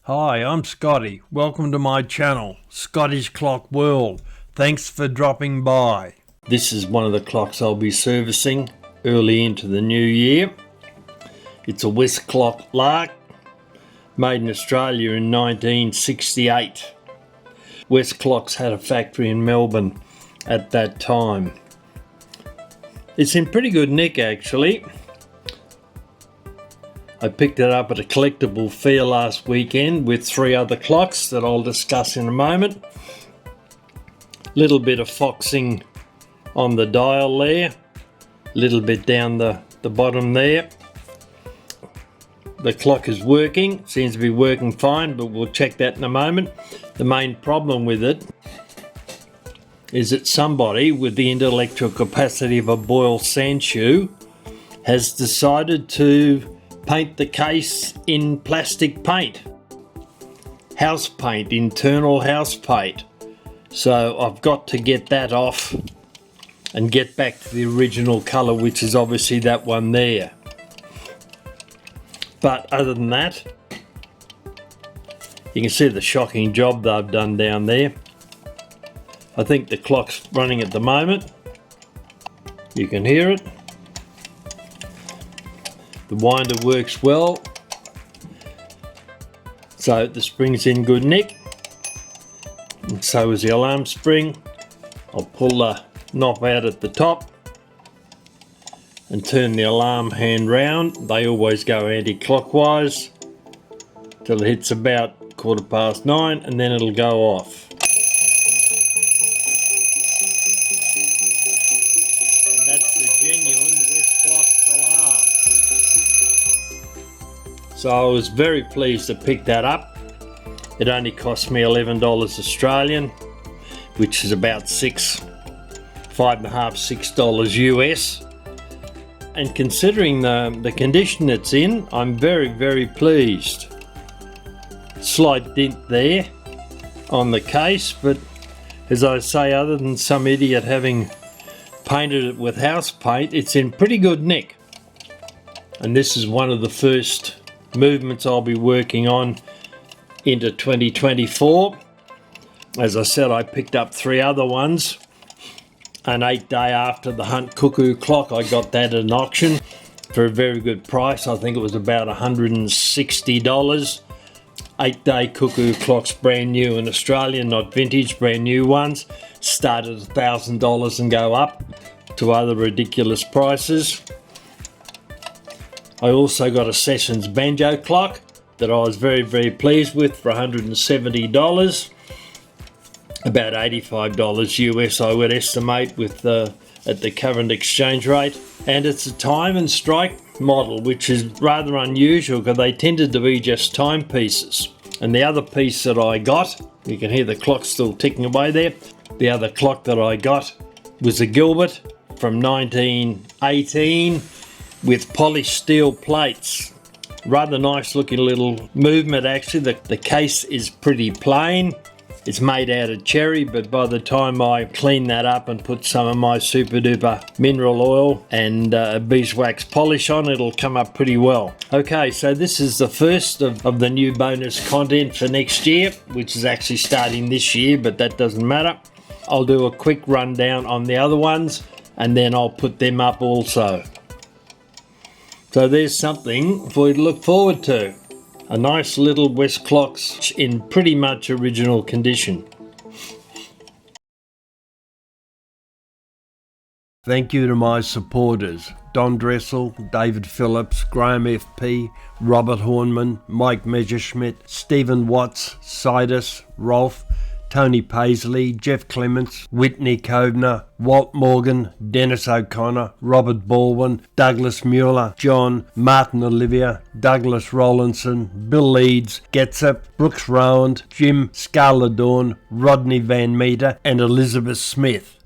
Hi, I'm Scotty. Welcome to my channel, Scotties Clock World. Thanks for dropping by. This is one of the clocks I'll be servicing early into the new year. It's a Westclox Lark, made in Australia in 1968. Westclox had a factory in Melbourne at that time. It's in pretty good nick actually. I picked it up at a collectible fair last weekend with 3 other clocks that I'll discuss in a moment. Little bit of foxing on the dial there, little bit down the bottom there. The clock is working, seems to be working fine, but we'll check that in a moment. The main problem with it is that somebody with the intellectual capacity of a Boyle Sandshoe has decided to paint the case in plastic paint, house paint, internal house paint. So I've got to get that off and get back to the original colour, which is obviously that one there. But other than that, you can see the shocking job they've done down there. I think the clock's running at the moment. You can hear it. The winder works well, so the spring's in good nick, and so is the alarm spring. I'll pull the knob out at the top and turn the alarm hand round. They always go anti-clockwise till it hits about 9:15, and then it'll go off. And that's the genuine Westclox alarm. So I was very pleased to pick that up. It only cost me $11 Australian, which is about $5.50, $6 US. And considering the condition it's in, I'm very pleased. Slight dent there on the case, but as I say, other than some idiot having painted it with house paint, it's in pretty good nick. And this is one of the first movements I'll be working on into 2024. As I said, I picked up 3 other ones, and 8 day after the Hunt Cuckoo clock, I got that at an auction for a very good price. I think it was about $160. 8 day Cuckoo clocks, brand new in Australia, not vintage, brand new ones, start at $1,000 and go up to other ridiculous prices. I also got a Sessions banjo clock that I was very pleased with for $170, about $85 US I would estimate with at the current exchange rate. And it's a time and strike model, which is rather unusual because they tended to be just timepieces. And the other piece that I got, you can hear the clock still ticking away there, the other clock that I got was a Gilbert from 1918 with polished steel plates. Rather nice looking little movement actually. The case is pretty plain. It's made out of cherry, but by the time I clean that up and put some of my super duper mineral oil and beeswax polish on, it'll come up pretty well. Okay, so this is the first of the new bonus content for next year, which is actually starting this year, but that doesn't matter. I'll do a quick rundown on the other ones and then I'll put them up also. So there's something for you to look forward to. A nice little Westclox in pretty much original condition. Thank you to my supporters: Don Dressel, David Phillips, Graham FP, Robert Hornman, Mike Messerschmidt, Stephen Watts, Sidus, Rolf, Tony Paisley, Jeff Clements, Whitney Kovner, Walt Morgan, Dennis O'Connor, Robert Baldwin, Douglas Mueller, John, Martin Olivia, Douglas Rollinson, Bill Leeds, Getzip, Brooks Rowand, Jim, Scarla Dawn, Rodney Van Meter and Elizabeth Smith.